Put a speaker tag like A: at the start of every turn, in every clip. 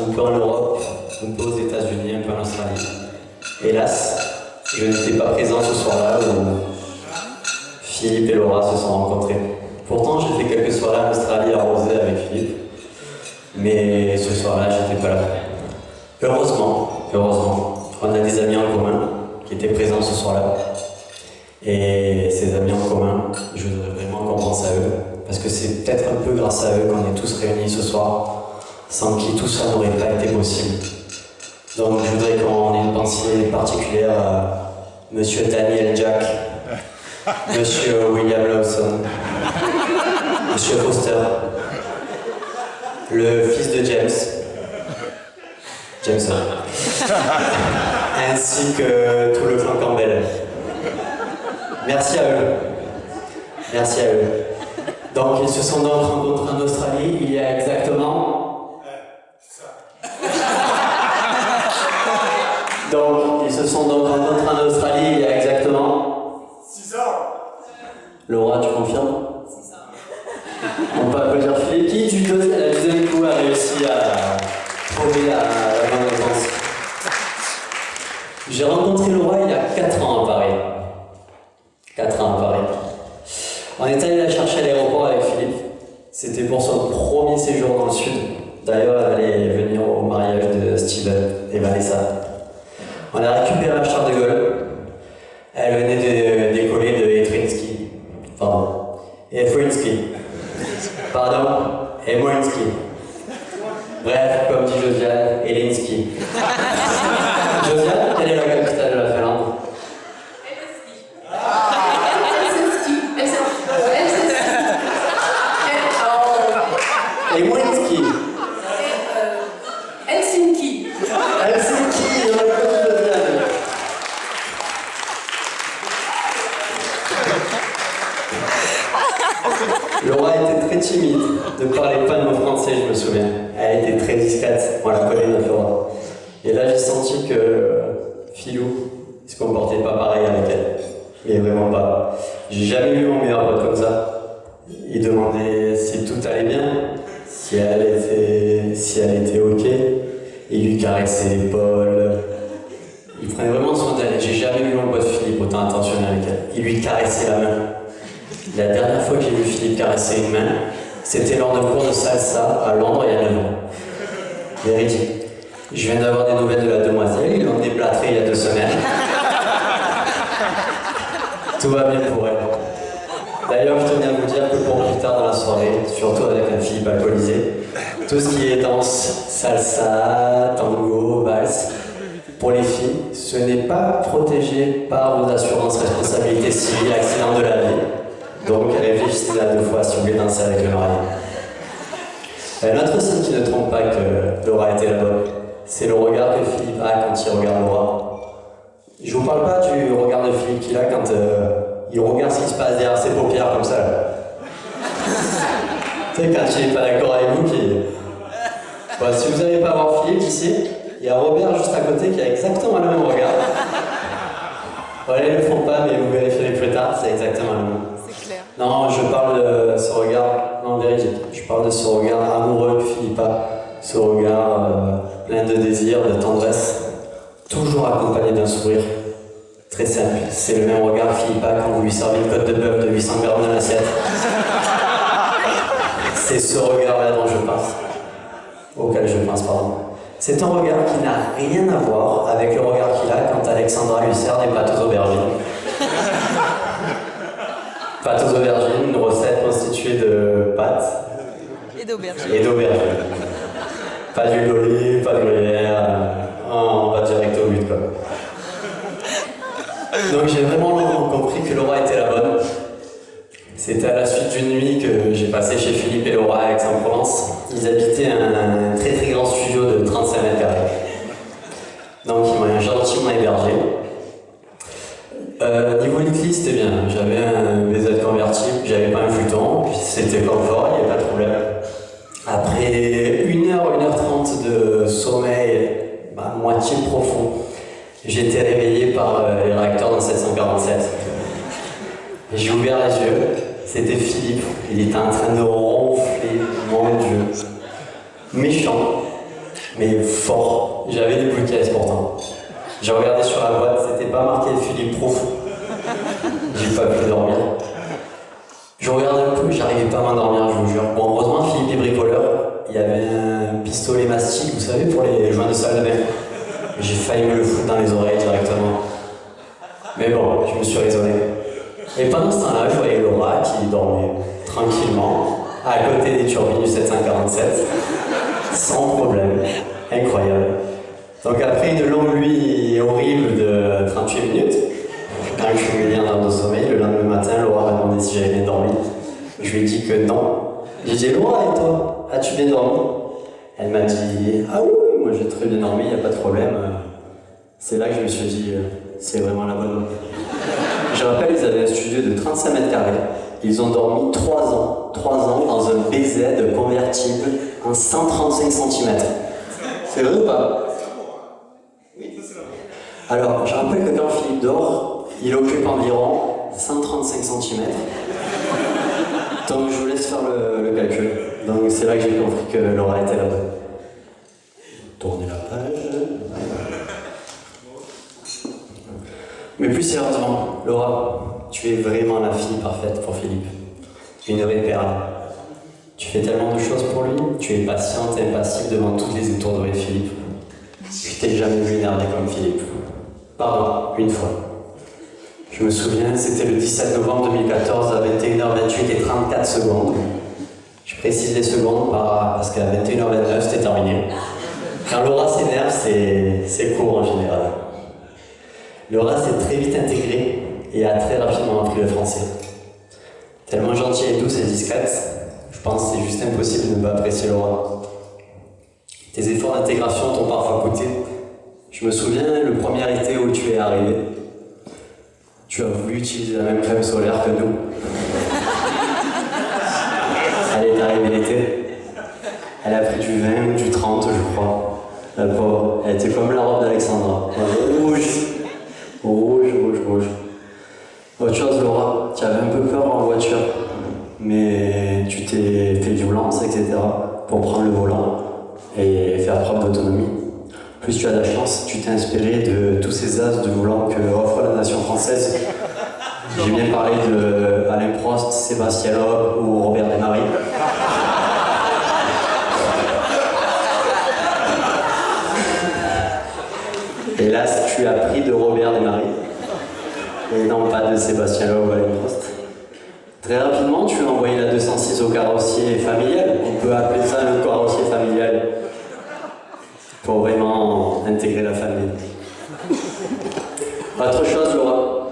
A: un peu en Europe, un peu aux États-Unis, un peu en Australie. Hélas, je n'étais pas présent ce soir-là où Philippe et Laura se sont rencontrés. Pourtant, j'ai fait quelques soirées en Australie arrosées avec Philippe, mais ce soir-là, j'étais pas là. Heureusement, on a des amis en commun qui étaient présents ce soir-là. Et ces amis en commun, je voudrais vraiment qu'on pense à eux, parce que c'est peut-être un peu grâce à eux qu'on est tous réunis ce soir, sans qui tout ça n'aurait pas été possible. Donc je voudrais qu'on ait une pensée particulière à Monsieur Daniel Jack, Monsieur William Lawson, Monsieur Foster, le fils de Jameson, ainsi que tout le clan Campbell. Merci à eux. Merci à eux. Donc ils se sont donc rencontrés en Australie il y a exactement... Donc ils se sont donc rencontrés en Australie il y a exactement...
B: 6 ans.
A: Laura, tu confirmes?
C: 6 ans.
A: On peut applaudir Philippe qui du deuxième coup a réussi à trouver la bonne réponse. J'ai rencontré Laura il y a 4 ans à Paris. 4 ans à Paris. On est allé la chercher à l'aéroport avec Philippe. C'était pour son premier séjour dans le sud. D'ailleurs, elle allait venir au mariage de Steven et Vanessa. On a récupéré à Charles de Gaulle. Elle venait de décoller de Etrinski. Pardon. Efrinski. Pardon. Emoinski. Bref, comme dit Josiane, Elinski. Josiane, quelle est la capitale de la Finlande? Emoinski.
C: Helsinki.
A: Helsinki, on a connu Josiane. Laura était très timide, ne parlait pas de mots français, je me souviens. Elle était très discrète, on la connaît notre Laura. Et là j'ai senti que Philou il se comportait pas pareil avec elle. Mais vraiment pas. J'ai jamais vu mon meilleur pote comme ça. Il demandait si tout allait bien, si elle était ok. Il lui caressait l'épaule. Il prenait vraiment soin d'elle. J'ai jamais vu mon pote Philippe autant attentionné avec elle. Il lui caressait la main. La dernière fois que j'ai vu Philippe caresser une main, c'était lors d'un cours de salsa à Londres il y a 9 ans. Véridique. Je viens d'avoir des nouvelles de la demoiselle, ils l'ont déplâtrée il y a 2 semaines. Tout va bien pour elle. D'ailleurs, je tenais à vous dire que pour plus tard dans la soirée, surtout avec un Philippe alcoolisé, tout ce qui est danse, salsa, tango, valse, pour les filles, ce n'est pas protégé par vos assurances responsabilité civile accident de la vie. Donc réfléchissez-la 2 fois si vous voulez danser avec le marié. L'autre signe qui ne trompe pas que Laura était la bonne, c'est le regard que Philippe a quand il regarde Laura. Je vous parle pas du regard de Philippe qu'il a quand il regarde ce qui se passe derrière ses paupières comme ça. Tu sais, quand il n'est pas d'accord avec vous, bon, si vous n'allez pas voir Philippe ici, il y a Robert juste à côté qui a exactement le même regard. Voilà, ils ne le font pas, mais vous vérifierez plus tard, c'est exactement le même.
C: C'est clair.
A: Non, je parle de ce regard, non véridique, je parle de ce regard amoureux que Philippe a, ce regard plein de désir, de tendresse, toujours accompagné d'un sourire. Très simple, c'est le même regard que Philippe a quand vous lui servez une côte de bœuf de 800 grammes dans l'assiette. C'est ce regard-là dont je pense, auquel je pense, pardon. C'est un regard qui n'a rien à voir avec le regard qu'il a quand Alexandra lui sert des pâtes aux aubergines. Pâtes aux aubergines, une recette constituée de pâtes
C: Et d'aubergine.
A: et d'aubergines. Pas d'huile d'olive, pas de gruyère, on va direct au but quoi. Donc j'ai vraiment compris que Laura était la bonne. C'était à la suite d'une nuit que j'ai passé chez Philippe et Laura à Aix-en-Provence. Ils habitaient un très très grand studio de 35 mètres carrés. Donc ils m'ont gentiment hébergé. Niveau utilité, c'était bien. J'avais un VZ convertible, j'avais pas un futon, puis c'était confort, il n'y avait pas de problème. Après 1h30 de sommeil à moitié profond, j'étais réveillé par les réacteurs dans 747. J'ai ouvert les yeux, c'était Philippe, il était en train de ronfler, mon Dieu. Méchant, Mais fort. J'avais des boules caisses pourtant. J'ai regardé sur la boîte, c'était pas marqué Philippe Prouf. J'ai pas pu dormir. Je regardais un peu, j'arrivais pas à m'endormir, je vous jure. Bon, heureusement, Philippe est bricoleur. Il y avait un pistolet mastic, vous savez, pour les joints de salle de bain. J'ai failli me le foutre dans les oreilles directement. Mais bon, je me suis raisonné. Et pendant ce temps-là, je voyais Laura qui dormait tranquillement à côté des turbines du 747, sans problème. Incroyable. Donc après une longue nuit horrible de 38 minutes, quand je suis venu en heure de sommeil, le lendemain matin, Laura m'a demandé si j'avais bien dormi. Je lui ai dit que non. J'ai dit, Laura, et toi, as-tu bien dormi? Elle m'a dit, ah oui, moi j'ai très bien dormi, il n'y a pas de problème. C'est là que je me suis dit, c'est vraiment la bonne. Je rappelle, ils avaient un studio de 35 mètres carrés. Ils ont dormi 3 ans. 3 ans dans un BZ convertible en 135 cm. C'est vrai ou pas? Alors, je rappelle que quand Philippe dort, il occupe environ 135 cm. Donc, je vous laisse faire le calcul. Donc, c'est là que j'ai compris que Laura était la bonne. Tournez la page. Mais plus sérieusement, Laura, tu es vraiment la fille parfaite pour Philippe. Une vraie perle. Tu fais tellement de choses pour lui, tu es patiente et impassible devant toutes les étourderies de Philippe. Je t'ai jamais vu énervé comme Philippe. Pardon, une fois. Je me souviens, c'était le 17 novembre 2014 à 21h28 et 34 secondes. Je précise les secondes parce qu'à 21h29 c'était terminé. Quand Laura s'énerve, c'est court en général. Laura s'est très vite intégrée et a très rapidement appris le français. Tellement gentille et douce et discrète, je pense que c'est juste impossible de ne pas apprécier Laura. Tes efforts d'intégration t'ont parfois coûté. Je me souviens, le premier été où tu es arrivé, tu as voulu utiliser la même crème solaire que nous. Elle est arrivée l'été. Elle a pris du 20 ou du 30, je crois. La pauvre, elle était comme la robe d'Alexandra. Rouge. Rouge, rouge, rouge. Autre chose, Laura, tu avais un peu peur en voiture, mais tu t'es fait violence, etc. pour prendre le volant et faire preuve d'autonomie. Plus tu as de la chance, tu t'es inspiré de tous ces as de volant que offre la nation française. J'ai bien parlé de Alain Prost, Sébastien Loeb ou Robert Desmarais. Hélas, tu as pris de Robert Desmarais et non pas de Sébastien Loeb ou Alain Prost. Très rapidement, tu as envoyé la 206 au carrossier familial. On peut appeler ça un carrossier familial pour vraiment intégrer la famille. Autre chose, Laura,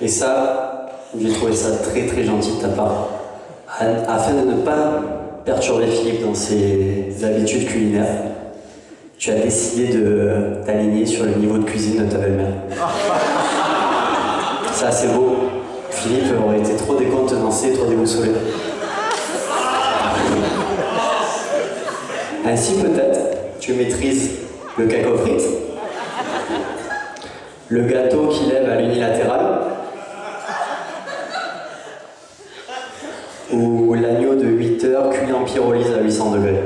A: et ça, j'ai trouvé ça très très gentil de ta part, afin de ne pas perturber Philippe dans ses habitudes culinaires, tu as décidé de t'aligner sur le niveau de cuisine de ta belle-mère. Ça, c'est beau. Philippe aurait été trop décontenancé, trop déboussolé. Ainsi, peut-être, tu maîtrises le cake aux frites, le gâteau qui lève à l'unilatéral, ou l'agneau de 8 heures cuit en pyrolyse à 800 degrés.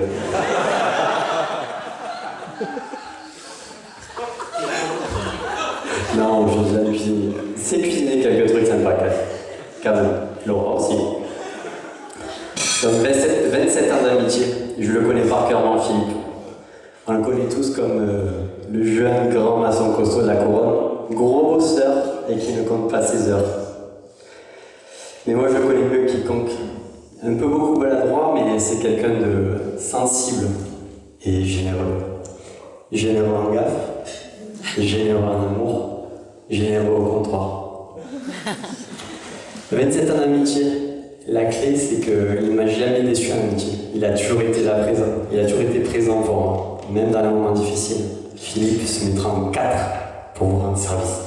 A: Non, je viens de cuisiner. C'est cuisiner quelques trucs sympas quand même. Laura aussi. Donc 27 ans d'amitié, je le connais par cœur, mon Philippe. On le connaît tous comme le jeune grand maçon costaud de la couronne, gros bosseur et qui ne compte pas ses heures. Mais moi je le connais mieux que quiconque. Un peu beaucoup maladroit, mais c'est quelqu'un de sensible et généreux. Généreux en gaffe, généreux en amour, généreux au comptoir. 27 ans d'amitié, la clé c'est qu'il ne m'a jamais déçu en amitié. Il a toujours été là présent. Il a toujours été présent pour moi, même dans les moments difficiles. Philippe se mettra en 4 pour vous rendre service.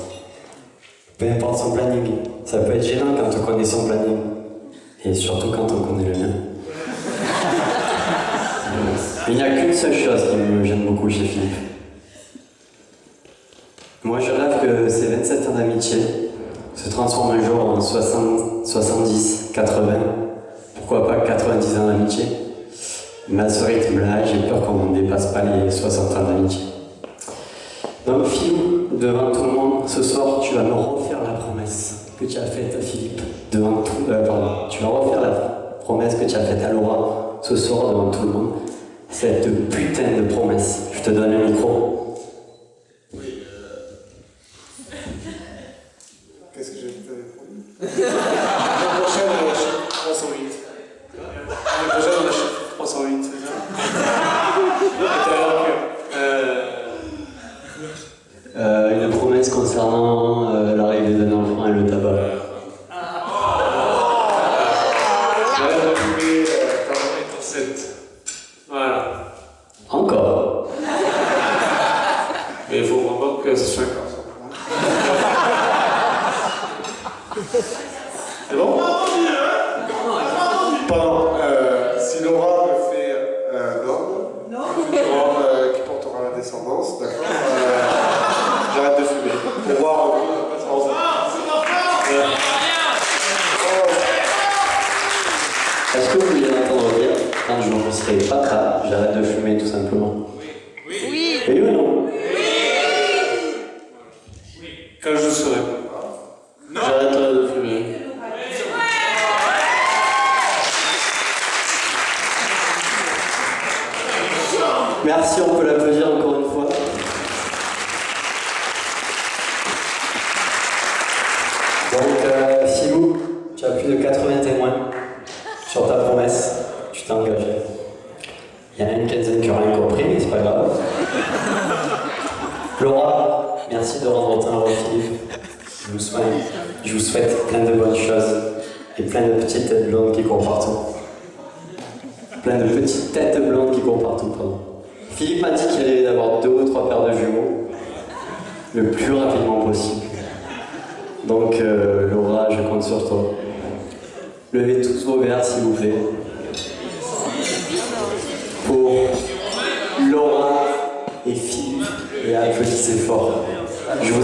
A: Peu importe son planning. Ça peut être gênant quand on connaît son planning. Et surtout quand on connaît le mien. Il n'y a qu'une seule chose qui me gêne beaucoup chez Philippe. Moi je rêve que ces 27 ans d'amitié se transforment un jour en 60, 70, 80, pourquoi pas 90 ans d'amitié. Mais à ce rythme-là, j'ai peur qu'on me dépasse. dépasse pas les 60 ans d'amitié. Donc Philou, devant tout le monde, ce soir, tu vas me refaire la promesse que tu as faite à Philippe, devant tout... pardon, tu vas refaire la promesse que tu as faite à Laura, ce soir, devant tout le monde. Cette putain de promesse. Je te donne le micro.
B: Oui, qu'est-ce que j'ai promis? L'année prochaine, on achète 308. L'année prochaine, on achète 308, c'est ça?
A: Une promesse concernant l'arrivée d'un enfant et le tabac.
B: J'arrête de fumer quand on est enceinte. Voilà.
A: Encore.
B: Mais il faut vraiment que ce soit un garçon. C'est bon? Pardon, si Laura me fait un homme qui portera la descendance, d'accord, j'arrête de fumer. Pour voir pas se rendre.
A: Est-ce que vous voulez entendre dire, quand je ne serai pas là, j'arrête de fumer tout simplement?
C: Oui.
A: Oui ou non?
B: Quand je serai pas.
A: J'arrêterai de fumer. Merci, on peut l'applaudir encore une fois. Donc, Philou, tu as plus de 80 témoins sur ta promesse. Tu t'es engagé. Il y en a une quinzaine qui n'ont rien compris, mais c'est pas grave. Laura, merci de rendre temps à Philippe. Je vous souhaite plein de bonnes choses et plein de petites têtes blondes qui courent partout. Plein de petites têtes blondes qui courent partout, pardon. Philippe m'a dit qu'il allait avoir 2 ou 3 paires de jumeaux le plus rapidement possible. Donc, Laura, je compte sur toi. Levez tous vos verres, s'il vous plaît. Pour Laura et Philippe, et applaudissez fort. Je vous